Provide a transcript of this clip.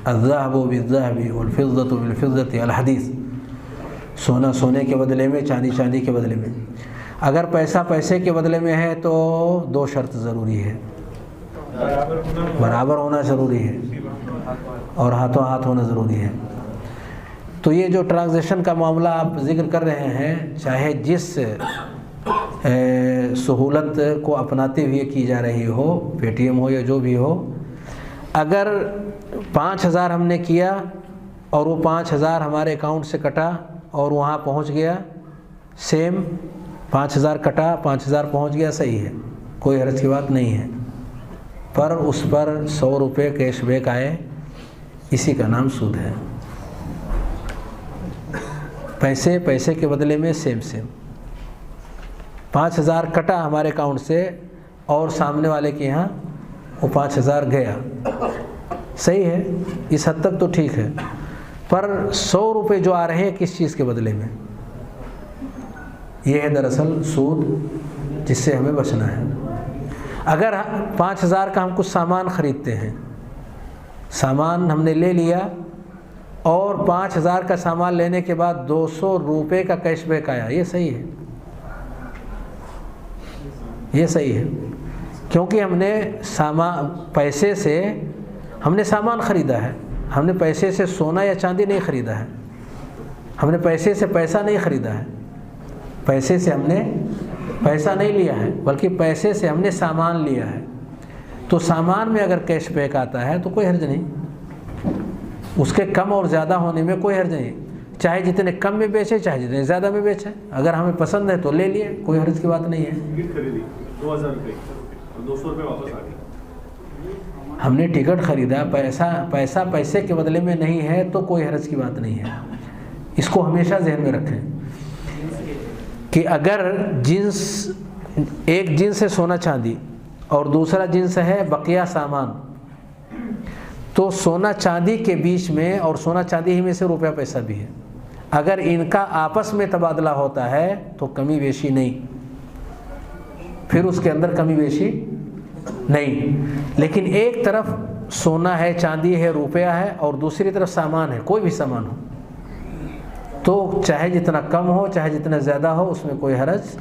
अज़्ज़हबु बिज़्ज़हबि वल फ़िज़्ज़तु बिल फ़िज़्ज़ति अल हदीस, सोना सोने के बदले में, चांदी चांदी के बदले में। अगर पैसा पैसे के बदले में है तो दो शर्त ज़रूरी है, बराबर होना ज़रूरी है और हाथों हाथ होना ज़रूरी है। तो ये जो ट्रांजैक्शन का मामला आप ज़िक्र कर रहे हैं, चाहे जिस सहूलत को अपनाते हुए की जा रही हो, पेटीएम हो या जो भी हो, अगर 5,000 हमने किया और वो 5,000 हमारे अकाउंट से कटा और वहाँ पहुँच गया, सेम 5,000 कटा 5,000 पहुँच गया, सही है, कोई हर्ज की बात नहीं है। पर उस पर 100 रुपये कैशबैक आए, इसी का नाम सूद है। पैसे पैसे के बदले में सेम 5,000 कटा हमारे अकाउंट से और सामने वाले के यहाँ वो 5,000 गया, सही है, इस हद तक तो ठीक है। पर 100 रुपये जो आ रहे हैं किस चीज़ के बदले में, ये है दरअसल सूद, जिससे हमें बचना है। अगर 5,000 का हम कुछ सामान ख़रीदते हैं, सामान हमने ले लिया और 5,000 का सामान लेने के बाद 200 रुपये का कैशबैक आया, ये सही है, ये सही है, क्योंकि हमने पैसे से हमने सामान ख़रीदा है, हमने पैसे से सोना या चांदी नहीं ख़रीदा है, हमने पैसे से पैसा नहीं ख़रीदा है, पैसे से हमने पैसा नहीं लिया है, बल्कि पैसे से हमने सामान लिया है। तो सामान में अगर कैशबैक आता है तो कोई हर्ज नहीं, उसके कम और ज़्यादा होने में कोई हर्ज नहीं, चाहे जितने कम में बेचे चाहे जितने ज़्यादा में बेचे, अगर हमें पसंद है तो ले लिए, कोई हर्ज की बात नहीं है। टिकट खरीदी 2,000 रुपये, 200 रुपये वापस आ गए। हमने टिकट खरीदा, पैसा पैसे के बदले में नहीं है तो कोई हर्ज की बात नहीं है। इसको हमेशा जहन में रखें कि अगर एक जिन्स है सोना चांदी और दूसरा जिन्स है बकिया सामान, तो सोना चांदी के बीच में और सोना चांदी ही में से रुपया पैसा भी है, अगर इनका आपस में तबादला होता है तो कमी बेशी नहीं, फिर उसके अंदर कमी बेशी नहीं। लेकिन एक तरफ सोना है, चांदी है, रुपया है और दूसरी तरफ सामान है, कोई भी सामान हो, तो चाहे जितना कम हो चाहे जितना ज़्यादा हो उसमें कोई हर्ज